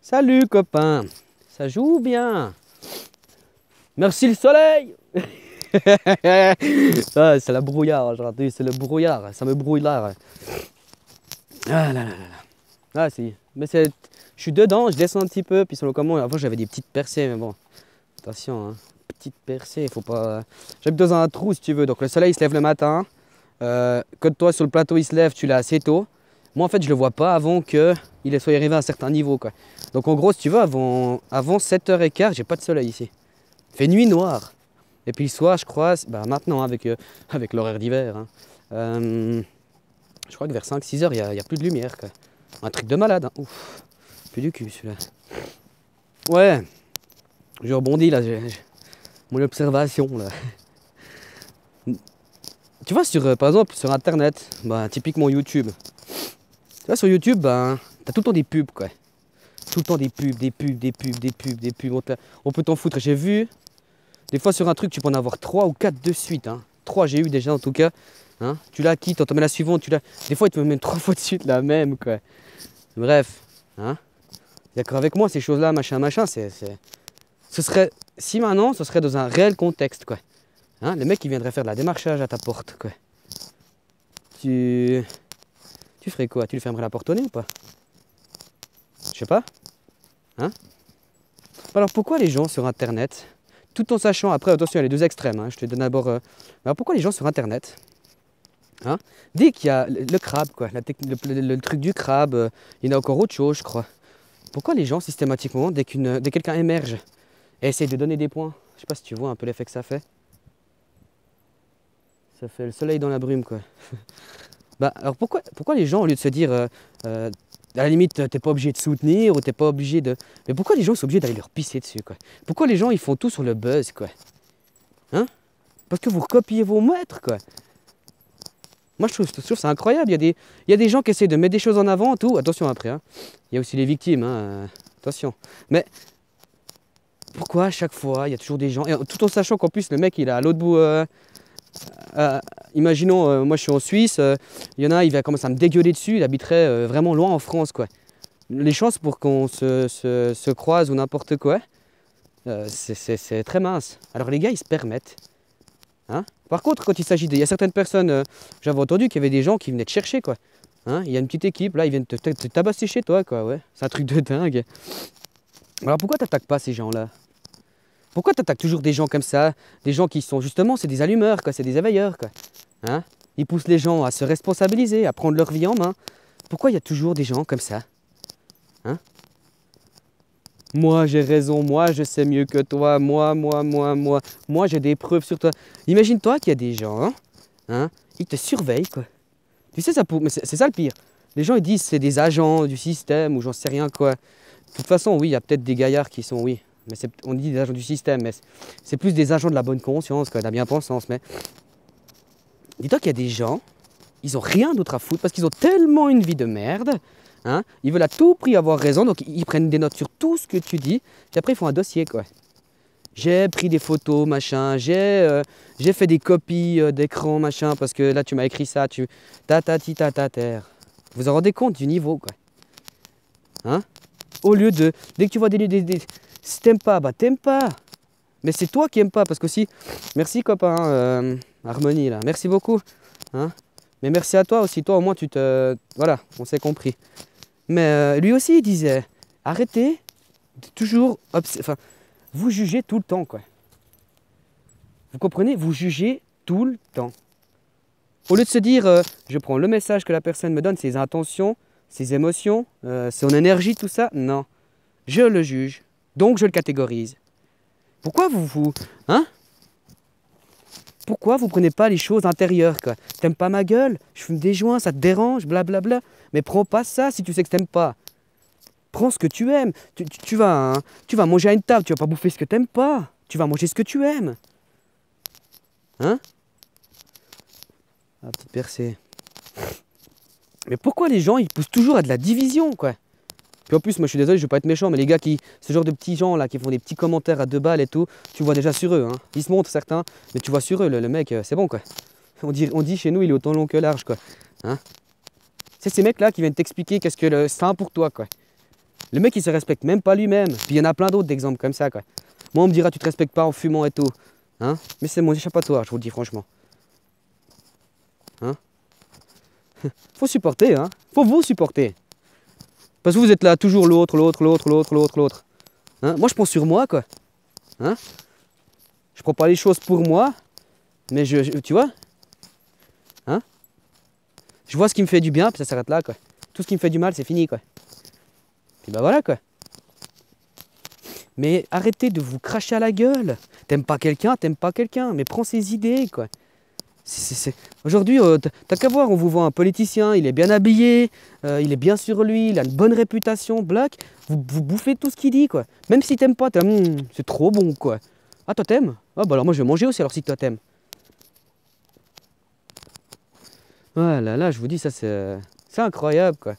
Salut copain, ça joue bien. Merci le soleil. Ah, c'est la brouillard aujourd'hui, c'est le brouillard, ça me brouille là. Ah là là là là. Ah si, mais c'est, je suis dedans, je descends un petit peu, puis sur le comment, avant j'avais des petites percées, mais bon, attention, hein. Petites percées, faut pas. J'habite dans un trou si tu veux, donc le soleil il se lève le matin. Quand toi sur le plateau il se lève, tu l'as assez tôt. Moi en fait je le vois pas avant qu'il soit arrivé à un certain niveau quoi. Donc en gros si tu veux avant 7h15 j'ai pas de soleil ici. Il fait nuit noire. Et puis le soir je crois, bah, maintenant avec l'horaire d'hiver. Hein, je crois que vers 5-6 heures il y a plus de lumière quoi. Un truc de malade. Hein. Ouf. Plus du cul celui-là. Ouais. Je rebondis là. Mon observation là. Tu vois par exemple sur internet, bah, typiquement YouTube. Tu vois sur YouTube, ben, t'as tout le temps des pubs quoi. Tout le temps des pubs, des pubs, des pubs, des pubs, des pubs. On peut t'en foutre. J'ai vu, des fois sur un truc, tu peux en avoir 3 ou 4 de suite. Hein. 3 j'ai eu déjà en tout cas. Hein. Tu la quittes, on te met la suivante. Des fois, ils te mettent 3 fois de suite la même quoi. Bref. Hein. D'accord avec moi, ces choses-là, machin, machin, ce serait, si maintenant, ce serait dans un réel contexte quoi. Hein. Le mec, il viendrait faire de la démarchage à ta porte quoi. Tu ferais quoi? Tu lui fermerais la porte au nez ou pas? Je sais pas. Hein? Alors pourquoi les gens sur internet, tout en sachant, après attention il y a les deux extrêmes, hein, je te donne d'abord. Alors pourquoi les gens sur internet, hein, dès qu'il y a le crabe, quoi, le truc du crabe, il y en a encore autre chose je crois. Pourquoi les gens systématiquement, dès quelqu'un émerge et essaye de donner des points, je sais pas si tu vois un peu l'effet que ça fait. Ça fait le soleil dans la brume quoi. Bah alors pourquoi les gens au lieu de se dire à la limite, t'es pas obligé de soutenir ou t'es pas obligé de. Mais pourquoi les gens sont obligés d'aller leur pisser dessus, quoi? Pourquoi les gens ils font tout sur le buzz, quoi? Hein? Parce que vous recopiez vos maîtres, quoi. Moi je trouve ça incroyable. Il y a des gens qui essaient de mettre des choses en avant, tout. Attention après, hein. Il y a aussi les victimes, hein. Attention. Mais pourquoi à chaque fois il y a toujours des gens. Et tout en sachant qu'en plus le mec il est à l'autre bout. Imaginons, moi je suis en Suisse, il y en a, il va commencer à me dégueuler dessus, il habiterait vraiment loin en France, quoi. Les chances pour qu'on se croise ou n'importe quoi, c'est très mince. Alors les gars, ils se permettent. Hein. Par contre, quand il s'agit de. Il y a certaines personnes, j'avais entendu qu'il y avait des gens qui venaient te chercher, quoi. Hein. Il y a une petite équipe, là, ils viennent te tabasser chez toi, quoi, ouais. C'est un truc de dingue. Alors pourquoi t'attaques pas ces gens-là? Pourquoi t'attaques toujours des gens comme ça? Des gens qui sont justement, c'est des allumeurs, quoi, c'est des éveilleurs, quoi. Hein. Ils poussent les gens à se responsabiliser, à prendre leur vie en main. Pourquoi il y a toujours des gens comme ça? Hein? Moi j'ai raison, moi je sais mieux que toi, moi j'ai des preuves sur toi. Imagine-toi qu'il y a des gens, hein, ils te surveillent quoi. Tu sais, mais c'est ça le pire. Les gens ils disent c'est des agents du système ou j'en sais rien quoi. De toute façon, oui, il y a peut-être des gaillards qui sont, oui, mais on dit des agents du système, mais c'est plus des agents de la bonne conscience, quoi, de la bien-pensance. Mais dis-toi qu'il y a des gens, ils ont rien d'autre à foutre parce qu'ils ont tellement une vie de merde. Hein, ils veulent à tout prix avoir raison, donc ils prennent des notes sur tout ce que tu dis, puis après ils font un dossier quoi. J'ai pris des photos, machin, j'ai fait des copies d'écran, machin, parce que là tu m'as écrit ça, ta terre. Vous vous rendez compte du niveau quoi. Hein? Au lieu de, dès que tu vois si t'aimes pas, bah t'aimes pas. Mais c'est toi qui aimes pas, parce que si, merci copain, Harmonie là, merci beaucoup. Hein? Mais merci à toi aussi, toi au moins voilà, on s'est compris. Mais lui aussi, il disait, arrêtez de toujours, enfin, vous jugez tout le temps, quoi. Vous comprenez? Vous jugez tout le temps. Au lieu de se dire, je prends le message que la personne me donne, ses intentions, ses émotions, son énergie, tout ça, non. Je le juge, donc je le catégorise. Pourquoi hein? Pourquoi vous prenez pas les choses intérieures, quoi? T'aimes pas ma gueule? Je fume des joints, ça te dérange, blablabla. Mais prends pas ça si tu sais que t'aimes pas. Prends ce que tu aimes. Tu vas manger à une table, tu vas pas bouffer ce que t'aimes pas. Tu vas manger ce que tu aimes. Hein? Ah, petite percée. Mais pourquoi les gens, ils poussent toujours à de la division, quoi? Puis en plus, moi je suis désolé, je veux pas être méchant, mais les gars ce genre de petits gens là qui font des petits commentaires à 2 balles et tout, tu vois déjà sur eux, hein. Ils se montrent certains, mais tu vois sur eux, le mec, c'est bon quoi. On dit chez nous, il est autant long que large, quoi. Hein? C'est ces mecs là qui viennent t'expliquer qu'est-ce que le sain pour toi, quoi. Le mec, il se respecte même pas lui-même. Puis il y en a plein d'autres d'exemples comme ça, quoi. Moi, on me dira, tu te respectes pas en fumant et tout. Hein? Mais c'est mon échappatoire, je vous le dis franchement. Hein? Faut supporter, hein. Faut vous supporter. Parce que vous êtes là, toujours l'autre, l'autre, l'autre, l'autre, l'autre, l'autre. Hein? Moi, je pense sur moi, quoi. Hein? Je prends pas les choses pour moi, mais tu vois? Hein? Je vois ce qui me fait du bien, puis ça s'arrête là, quoi. Tout ce qui me fait du mal, c'est fini, quoi. Puis bah voilà, quoi. Mais arrêtez de vous cracher à la gueule. T'aimes pas quelqu'un, mais prends ses idées, quoi. Aujourd'hui, t'as qu'à voir, on vous voit un politicien, il est bien habillé, il est bien sur lui, il a une bonne réputation, black. Vous bouffez tout ce qu'il dit, quoi. Même si t'aimes pas, c'est trop bon, quoi. Ah, toi t'aimes? Ah, bah alors moi je vais manger aussi, alors si toi t'aimes. Voilà, là, je vous dis, ça c'est incroyable, quoi.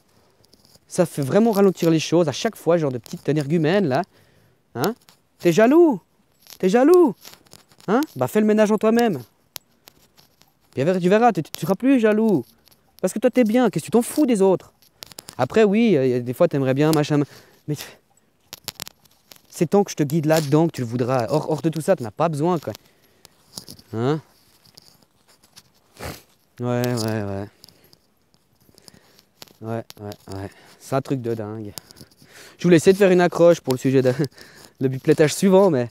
Ça fait vraiment ralentir les choses à chaque fois, genre de petites énergumènes, là. Hein? T'es jaloux? T'es jaloux? Hein? Bah fais le ménage en toi-même. Puis tu verras, tu seras plus jaloux. Parce que toi t'es bien, qu'est-ce que tu t'en fous des autres? Après oui, des fois t'aimerais bien, machin. Mais c'est tant que je te guide là-dedans que tu le voudras. Hors de tout ça, tu n'as pas besoin, quoi. Hein? Ouais, ouais, ouais. Ouais, ouais, ouais. C'est un truc de dingue. Je voulais essayer de faire une accroche pour le sujet de le biplétage suivant, mais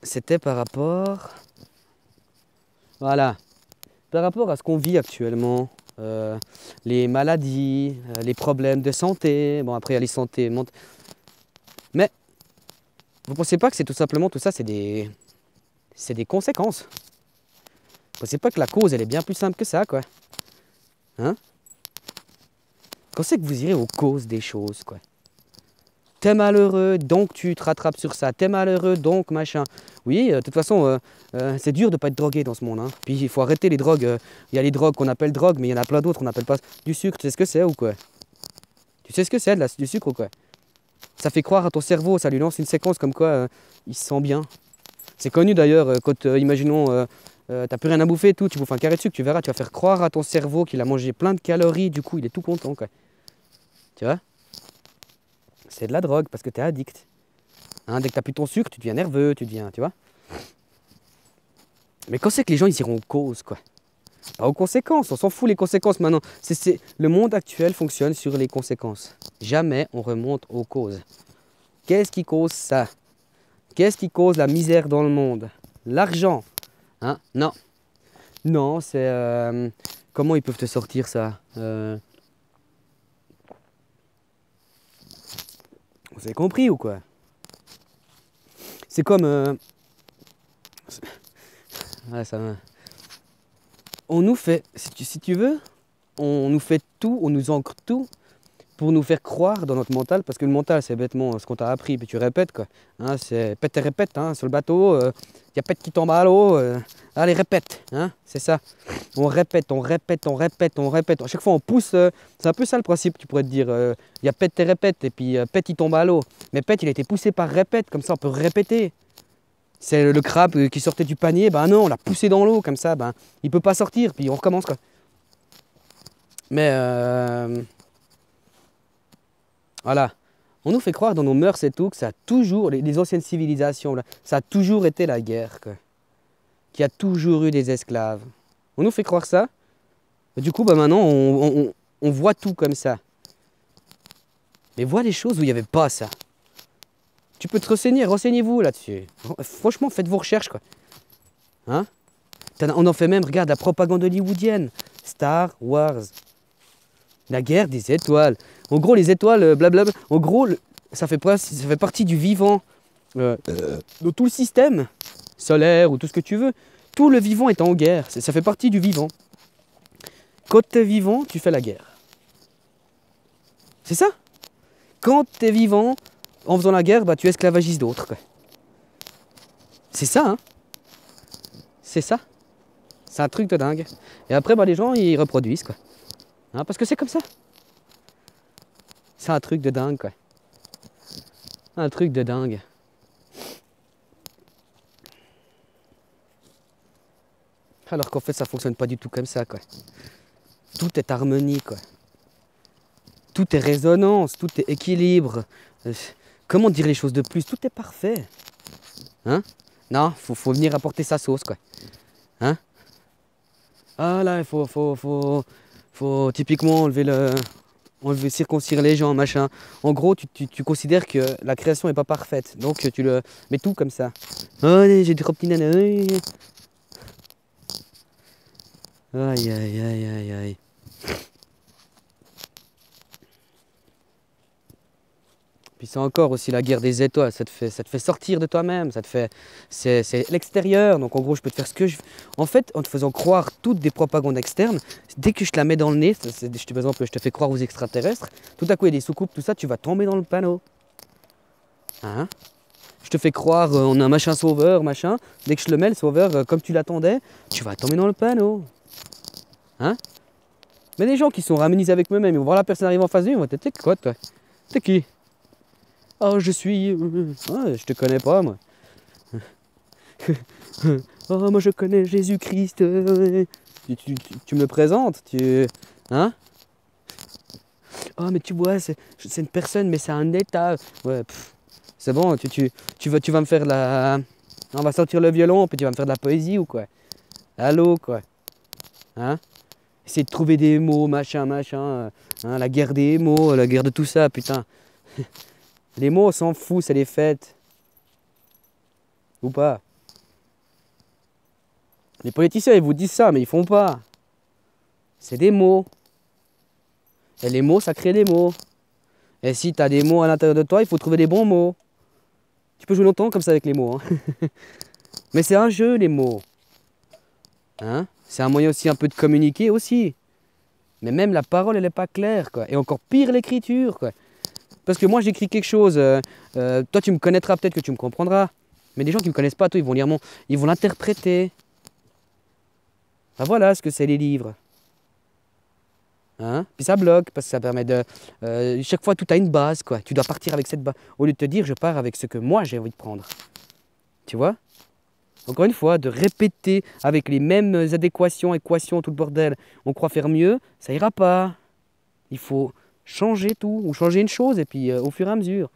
c'était par rapport... Voilà. Par rapport à ce qu'on vit actuellement, les maladies, les problèmes de santé. Bon, après, il y a les santé. Mais vous ne pensez pas que c'est tout simplement tout ça, c'est des conséquences. Vous ne pensez pas que la cause, elle est bien plus simple que ça, quoi. Hein? Quand c'est que vous irez aux causes des choses, quoi? T'es malheureux, donc tu te rattrapes sur ça. T'es malheureux, donc machin. Oui, de toute façon, c'est dur de ne pas être drogué dans ce monde. Hein. Puis il faut arrêter les drogues. Il y a les drogues qu'on appelle drogues, mais il y en a plein d'autres qu'on n'appelle pas du sucre. Tu sais ce que c'est ou quoi? Tu sais ce que c'est du sucre ou quoi? Ça fait croire à ton cerveau, ça lui lance une séquence comme quoi il se sent bien. C'est connu d'ailleurs, quand, imaginons, t'as plus rien à bouffer et tout, tu bouffes un carré de sucre, tu verras, tu vas faire croire à ton cerveau qu'il a mangé plein de calories, du coup il est tout content, quoi. Tu vois? C'est de la drogue parce que t'es addict. Hein, dès que t'as plus ton sucre, tu deviens nerveux, tu deviens, tu vois? Mais quand c'est que les gens ils iront aux causes, quoi? Pas aux conséquences, on s'en fout les conséquences maintenant. Le monde actuel fonctionne sur les conséquences. Jamais on remonte aux causes. Qu'est-ce qui cause ça? Qu'est-ce qui cause la misère dans le monde? L'argent. Hein? Non. Non, c'est... comment ils peuvent te sortir ça? Vous avez compris ou quoi? C'est comme... Ouais, ça va. On nous fait... Si tu veux, on nous fait tout, on nous ancre tout pour nous faire croire dans notre mental, parce que le mental, c'est bêtement ce qu'on t'a appris, puis tu répètes, quoi. Hein, c'est pète et répète, hein, sur le bateau, y a pète qui tombe à l'eau, allez, répète, hein, c'est ça. On répète, on répète, on répète, on répète. À chaque fois, on pousse, c'est un peu ça le principe, tu pourrais te dire. Y a pète et répète, et puis pète, il tombe à l'eau. Mais pète, il a été poussé par répète, comme ça, on peut répéter. C'est le crabe qui sortait du panier, ben non, on l'a poussé dans l'eau, comme ça, ben, il peut pas sortir, puis on recommence, quoi. Mais... voilà. On nous fait croire dans nos mœurs et tout que ça a toujours, les anciennes civilisations, là, ça a toujours été la guerre, quoi. Qu'il y a toujours eu des esclaves. On nous fait croire ça. Et du coup, bah maintenant, on voit tout comme ça. Mais vois les choses où il n'y avait pas ça. Tu peux te renseigner, renseignez-vous là-dessus. Franchement, faites vos recherches, quoi. Hein? On en fait même, regarde, la propagande hollywoodienne. Star Wars. La guerre des étoiles. En gros, les étoiles, blablabla. En gros, ça fait partie du vivant. De tout le système solaire ou tout ce que tu veux. Tout le vivant est en guerre. Ça fait partie du vivant. Quand tu es vivant, tu fais la guerre. C'est ça. Quand tu es vivant, en faisant la guerre, bah, tu esclavagises d'autres. C'est ça, hein. C'est ça. C'est un truc de dingue. Et après, bah, les gens, ils reproduisent, quoi. Hein, parce que c'est comme ça. C'est un truc de dingue, quoi. Un truc de dingue. Alors qu'en fait, ça fonctionne pas du tout comme ça, quoi. Tout est harmonie, quoi. Tout est résonance, tout est équilibre. Comment dire les choses de plus? Tout est parfait. Hein? Non, faut venir apporter sa sauce, quoi. Hein? Ah là, faut typiquement enlever, circoncire les gens, machin. En gros, tu considères que la création n'est pas parfaite. Donc tu le mets tout comme ça. Allez, j'ai trop petits nanas. Aïe, aïe, aïe, aïe, aïe. Puis c'est encore aussi la guerre des étoiles, ça te fait sortir de toi-même, c'est l'extérieur, donc en gros je peux te faire ce que je... En fait, en te faisant croire toutes des propagandes externes, dès que je te la mets dans le nez, par exemple je te fais croire aux extraterrestres, tout à coup il y a des soucoupes, tout ça, tu vas tomber dans le panneau. Hein? Je te fais croire on a un machin sauveur, machin, dès que je le mets, le sauveur, comme tu l'attendais, tu vas tomber dans le panneau. Hein? Mais les gens qui sont harmonisés avec eux-mêmes, ils vont voir la personne arriver en face d'eux, ils vont te dire, t'es quoi toi? T'es qui? Oh, je suis... je te connais pas, moi. Oh, moi, je connais Jésus-Christ. Tu me le présentes, Hein? Oh, mais tu vois, c'est une personne, mais c'est un état. Ouais, c'est bon, tu vas me faire la... On va sortir le violon, puis tu vas me faire de la poésie ou quoi? Allô, quoi? Hein? Essayer de trouver des mots, machin, machin. Hein, la guerre des mots, la guerre de tout ça, putain. Les mots, on s'en fout, c'est les fêtes. Ou pas? Les politiciens, ils vous disent ça, mais ils font pas. C'est des mots. Et les mots, ça crée des mots. Et si tu as des mots à l'intérieur de toi, il faut trouver des bons mots. Tu peux jouer longtemps comme ça avec les mots. Hein. Mais c'est un jeu, les mots. Hein? C'est un moyen aussi un peu de communiquer aussi. Mais même la parole, elle n'est pas claire, quoi. Et encore pire, l'écriture, quoi. Parce que moi, j'écris quelque chose. Toi, tu me connaîtras, peut-être que tu me comprendras. Mais des gens qui ne me connaissent pas, toi, ils vont l'interpréter. Ben voilà ce que c'est les livres. Hein? Puis ça bloque, parce que ça permet de... chaque fois, tout a une base, quoi. Tu dois partir avec cette base. Au lieu de te dire, je pars avec ce que moi, j'ai envie de prendre. Tu vois? Encore une fois, de répéter avec les mêmes adéquations, équations, tout le bordel. On croit faire mieux, ça ira pas. Il faut changer tout, ou changer une chose, et puis au fur et à mesure.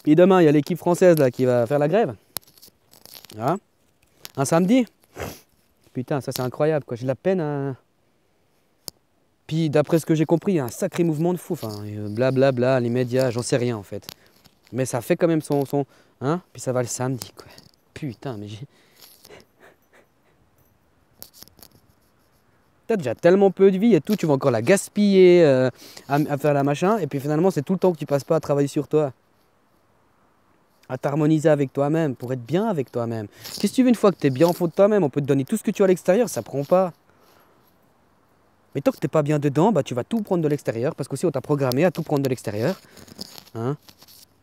Puis demain, il y a l'équipe française là, qui va faire la grève. Hein? Un samedi. Putain, ça c'est incroyable, quoi. J'ai de la peine à... Puis d'après ce que j'ai compris, il y a un sacré mouvement de fou. Enfin, blablabla, les médias, j'en sais rien en fait. Mais ça fait quand même son... Hein? Puis ça va le samedi, quoi. Putain, mais j'ai... T'as déjà tellement peu de vie et tout, tu vas encore la gaspiller à faire la machin. Et puis finalement, c'est tout le temps que tu passes pas à travailler sur toi. À t'harmoniser avec toi-même, pour être bien avec toi-même. Qu'est-ce que tu veux une fois que tu es bien en fond de toi-même? On peut te donner tout ce que tu as à l'extérieur, ça prend pas. Mais tant que tu n'es pas bien dedans, bah, tu vas tout prendre de l'extérieur, parce qu'aussi on t'a programmé à tout prendre de l'extérieur. Hein?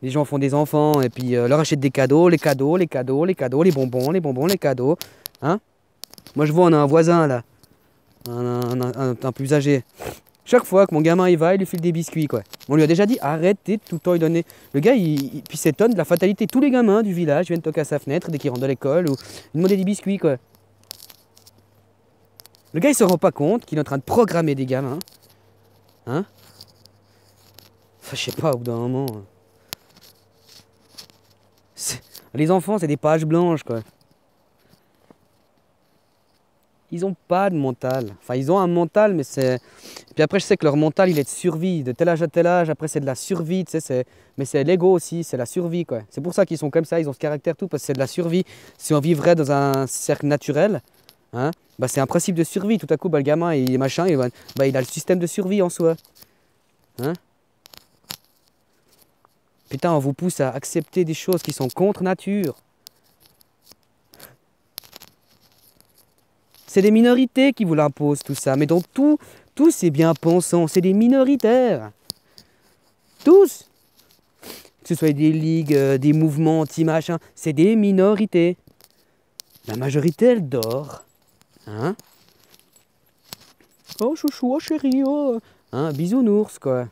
Les gens font des enfants et puis leur achètent des cadeaux, les cadeaux, les cadeaux, les cadeaux, les bonbons, les cadeaux. Hein? Moi je vois, on a un voisin là, un plus âgé. Chaque fois que mon gamin il va, il lui file des biscuits, quoi. On lui a déjà dit arrêtez de tout le temps lui donner. Le gars puis s'étonne de la fatalité. Tous les gamins du village viennent toquer à sa fenêtre dès qu'ils rentrent de l'école ou lui demander des biscuits, quoi. Le gars il se rend pas compte qu'il est en train de programmer des gamins. Hein? Enfin, je sais pas, au bout d'un moment. Les enfants, c'est des pages blanches, quoi. Ils ont pas de mental. Enfin, ils ont un mental, mais c'est... Puis après, je sais que leur mental, il est de survie. De tel âge à tel âge, après, c'est de la survie, tu sais. Mais c'est l'ego aussi, c'est la survie, quoi. C'est pour ça qu'ils sont comme ça, ils ont ce caractère tout, parce que c'est de la survie. Si on vivrait dans un cercle naturel, hein, bah, c'est un principe de survie. Tout à coup, bah, le gamin, il a le système de survie en soi. Hein? Putain, on vous pousse à accepter des choses qui sont contre nature. C'est des minorités qui vous l'imposent tout ça. Mais donc tous ces bien-pensants, c'est des minoritaires. Tous. Que ce soit des ligues, des mouvements anti-machin, c'est des minorités. La majorité, elle dort. Hein? Oh chouchou, oh chérie, oh. Hein, bisounours, quoi.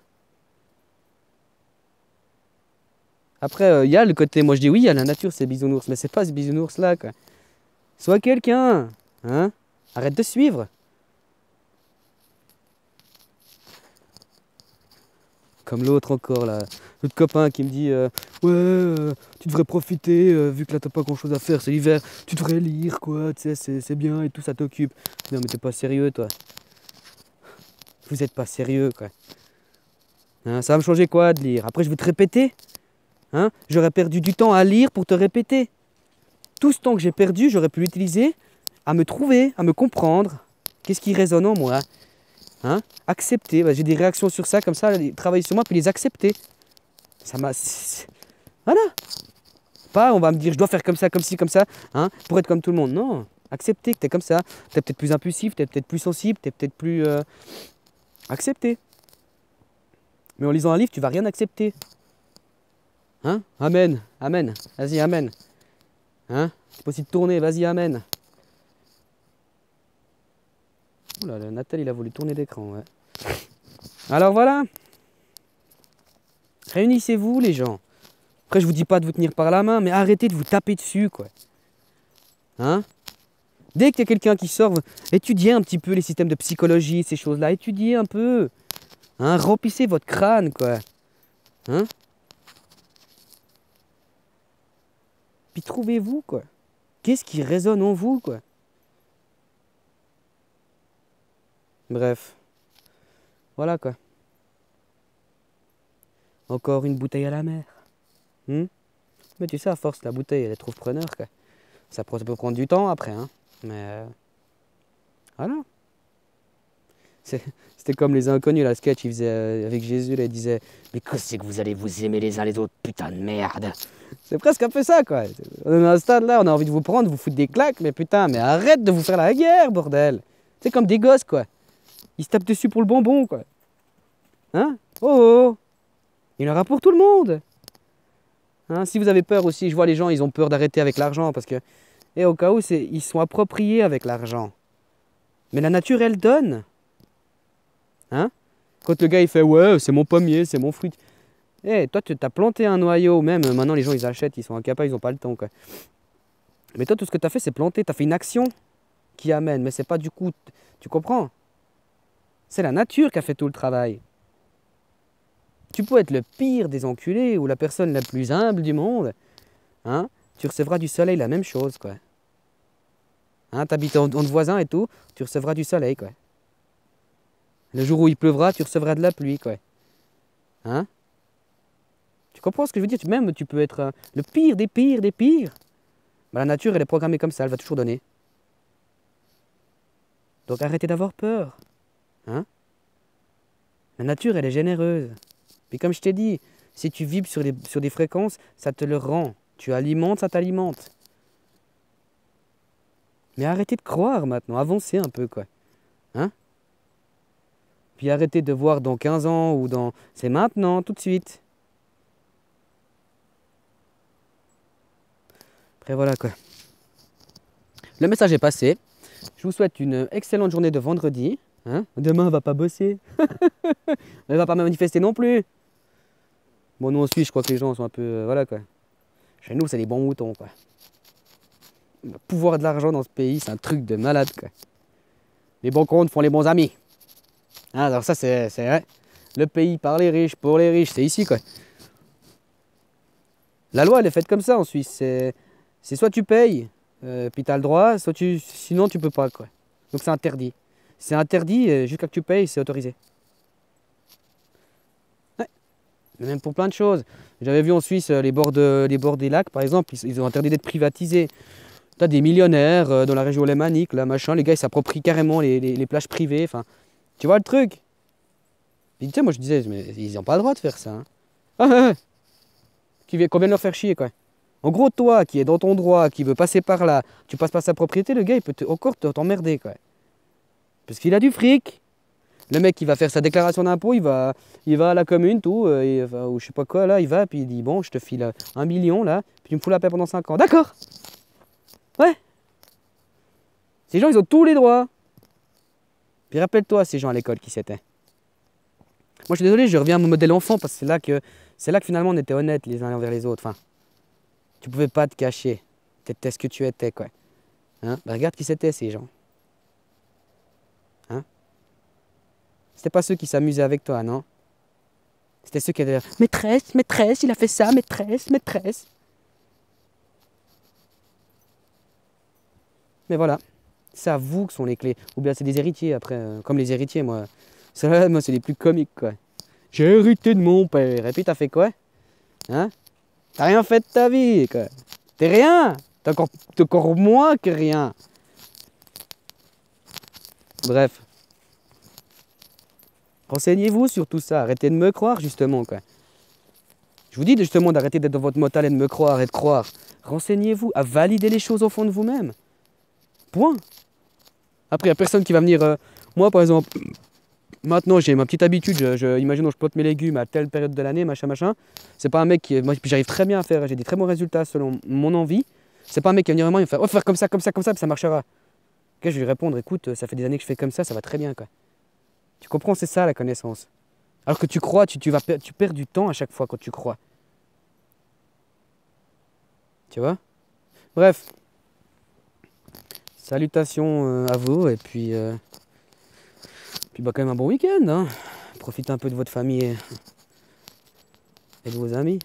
Après, il y a le côté, moi je dis oui, il y a la nature, c'est bisounours, mais c'est pas ce bisounours-là, quoi. Sois quelqu'un. Hein? Arrête de suivre. Comme l'autre encore là, l'autre copain qui me dit ouais, tu devrais profiter vu que là t'as pas grand chose à faire, c'est l'hiver, tu devrais lire quoi, tu sais, c'est bien et tout, ça t'occupe. Non mais t'es pas sérieux toi. Vous êtes pas sérieux quoi. Hein, ça va me changer quoi de lire? Après je vais te répéter. Hein? J'aurais perdu du temps à lire pour te répéter. Tout ce temps que j'ai perdu, j'aurais pu l'utiliser à me trouver, à me comprendre. Qu'est-ce qui résonne en moi? Hein? Accepter, bah, j'ai des réactions sur ça, comme ça, travailler sur moi, puis les accepter. Ça m'a... Voilà. Pas, on va me dire, je dois faire comme ça, comme ci, comme ça, hein, pour être comme tout le monde. Non, accepter que t'es comme ça. T'es peut-être plus impulsif, t'es peut-être plus sensible, t'es peut-être plus... Accepter. Mais en lisant un livre, tu vas rien accepter. Hein? Amen, amen. Vas-y, amen. Hein? C'est possible de tourner, vas-y, amen. Oula, le Natal, il a voulu tourner d'écran, ouais. Alors voilà. Réunissez-vous, les gens. Après, je vous dis pas de vous tenir par la main, mais arrêtez de vous taper dessus, quoi. Hein? Dès qu'il y a quelqu'un qui sort, étudiez un petit peu les systèmes de psychologie, ces choses-là. Étudiez un peu. Hein? Remplissez votre crâne, quoi. Hein? Puis trouvez-vous, quoi. Qu'est-ce qui résonne en vous, quoi? Bref. Voilà, quoi. Encore une bouteille à la mer. Mais tu sais, à force, la bouteille, elle trouve preneur, quoi. Ça peut prendre du temps après, hein. Mais voilà. C'était comme les inconnus, la sketch, ils faisaient avec Jésus, là, ils disaient mais qu'est-ce que c'est que vous allez vous aimer les uns les autres, putain de merde. C'est presque un peu ça, quoi. On est à un stade là, on a envie de vous prendre, vous foutre des claques, mais putain, mais arrête de vous faire la guerre, bordel. C'est comme des gosses, quoi. Ils se tapent dessus pour le bonbon, quoi. Hein? Oh, oh. Il y en aura pour tout le monde. Hein? Si vous avez peur aussi, je vois les gens, ils ont peur d'arrêter avec l'argent parce que, et au cas où, ils sont appropriés avec l'argent. Mais la nature, elle donne. Hein? Quand le gars il fait ouais, c'est mon pommier, c'est mon fruit. Eh, toi, tu t'as planté un noyau, même maintenant les gens ils achètent, ils sont incapables, ils n'ont pas le temps, quoi. Mais toi, tout ce que tu as fait, c'est planter, tu as fait une action qui amène, mais c'est pas du coup, tu comprends? C'est la nature qui a fait tout le travail. Tu peux être le pire des enculés ou la personne la plus humble du monde, hein? Tu recevras du soleil, la même chose, quoi. Hein, t'habites entre voisins et tout, tu recevras du soleil, quoi. Le jour où il pleuvra, tu recevras de la pluie, quoi. Hein? Tu comprends ce que je veux dire? Même tu peux être le pire des pires des pires. Bah, la nature, elle est programmée comme ça, elle va toujours donner. Donc arrêtez d'avoir peur. Hein? La nature, elle est généreuse. Puis comme je t'ai dit, si tu vibres sur des fréquences, ça te le rend. Tu alimentes, ça t'alimente. Mais arrêtez de croire maintenant, avancez un peu, quoi. Hein? Puis arrêtez de voir dans 15 ans ou dans... C'est maintenant, tout de suite. Après voilà, quoi. Le message est passé. Je vous souhaite une excellente journée de vendredi. Hein? Demain, on va pas bosser. On va pas manifester non plus. Bon, nous en Suisse, je crois que les gens sont un peu... voilà, quoi. Chez nous, c'est des bons moutons, quoi. Le pouvoir de l'argent dans ce pays, c'est un truc de malade, quoi. Les bons comptes font les bons amis. Hein, alors ça, c'est vrai. Le pays par les riches, pour les riches, c'est ici, quoi. La loi, elle est faite comme ça en Suisse. C'est soit tu payes, puis tu as le droit, sinon tu peux pas, quoi. Donc c'est interdit. C'est interdit, jusqu'à que tu payes, c'est autorisé. Ouais. Mais même pour plein de choses. J'avais vu en Suisse les bords des lacs, par exemple, ils ont interdit d'être privatisés. Tu as des millionnaires dans la région lémanique, là, machin, les gars, ils s'approprient carrément les plages privées. Enfin, tu vois le truc? Puis, tu sais, moi je disais, mais ils n'ont pas le droit de faire ça. Hein. Ah, ah, ah. Qu'on vienne leur faire chier, quoi. En gros, toi qui es dans ton droit, qui veut passer par là, tu passes par sa propriété, le gars, il peut encore t'emmerder, quoi. Parce qu'il a du fric. Le mec, il va faire sa déclaration d'impôt, il va à la commune, tout, ou je sais pas quoi, là, il va, puis il dit, bon, je te file 1 million, là, puis tu me fous la paix pendant 5 ans. D'accord. Ouais. Ces gens, ils ont tous les droits. Puis rappelle-toi, ces gens à l'école, qui c'était. Moi, je suis désolé, je reviens à mon modèle enfant, parce que c'est là que finalement, on était honnêtes les uns envers les autres. Enfin, tu pouvais pas te cacher. Tu étais ce que tu étais, quoi. Hein? Bah, regarde qui c'était ces gens. Hein? C'était pas ceux qui s'amusaient avec toi, non? C'était ceux qui étaient là, maîtresse, maîtresse, il a fait ça, maîtresse, maîtresse. Mais voilà, c'est à vous que sont les clés. Ou bien c'est des héritiers après, comme les héritiers, moi. Ça, moi, c'est les plus comiques, quoi. J'ai hérité de mon père. Et puis t'as fait quoi? Hein? T'as rien fait de ta vie, quoi. T'es rien. T'es encore moins que rien. Bref. Renseignez-vous sur tout ça. Arrêtez de me croire, justement, quoi. Je vous dis justement d'arrêter d'être dans votre mental et de me croire et de croire. Renseignez-vous à valider les choses au fond de vous-même. Point. Après, il n'y a personne qui va venir... moi, par exemple, maintenant, j'ai ma petite habitude. Imaginons, je plotte mes légumes à telle période de l'année, machin, machin. C'est pas un mec qui... Moi, j'arrive très bien à faire... J'ai des très bons résultats selon mon envie. C'est pas un mec qui va venir vraiment me faire... Oh, faire comme ça, comme ça, comme ça, puis ça marchera. Ok, je vais lui répondre, écoute, ça fait des années que je fais comme ça va très bien, quoi. Tu comprends, c'est ça, la connaissance. Alors que tu crois, tu perds du temps à chaque fois quand tu crois. Tu vois? Bref. Salutations à vous, et puis bah, quand même un bon week-end, hein. Profitez un peu de votre famille et de vos amis.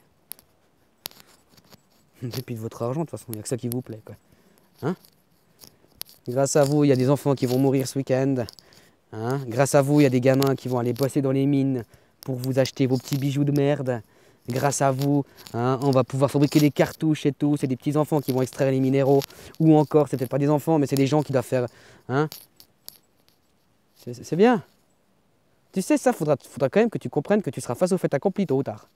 Et puis de votre argent, de toute façon, il n'y a que ça qui vous plaît, quoi. Hein? Grâce à vous, il y a des enfants qui vont mourir ce week-end. Hein? Grâce à vous, il y a des gamins qui vont aller bosser dans les mines pour vous acheter vos petits bijoux de merde. Grâce à vous, hein, on va pouvoir fabriquer des cartouches et tout. C'est des petits enfants qui vont extraire les minéraux. Ou encore, c'est peut-être pas des enfants, mais c'est des gens qui doivent faire... Hein? C'est bien. Tu sais, ça, faudra quand même que tu comprennes que tu seras face au fait accompli tôt ou tard.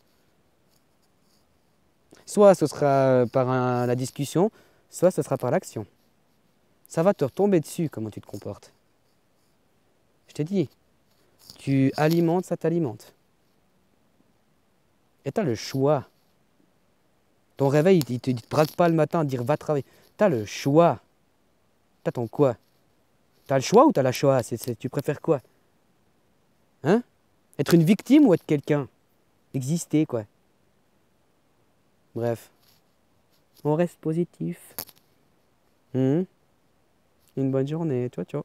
Soit ce sera par la discussion, soit ce sera par l'action. Ça va te retomber dessus, comment tu te comportes. Je t'ai dit, tu alimentes, ça t'alimente. Et tu as le choix. Ton réveil, il te braque pas le matin à dire va travailler. Tu as le choix. T'attends quoi? Tu as le choix ou tu as la choix? Tu préfères quoi? Hein? Être une victime ou être quelqu'un? Exister, quoi. Bref. On reste positif. Une bonne journée. Ciao, ciao.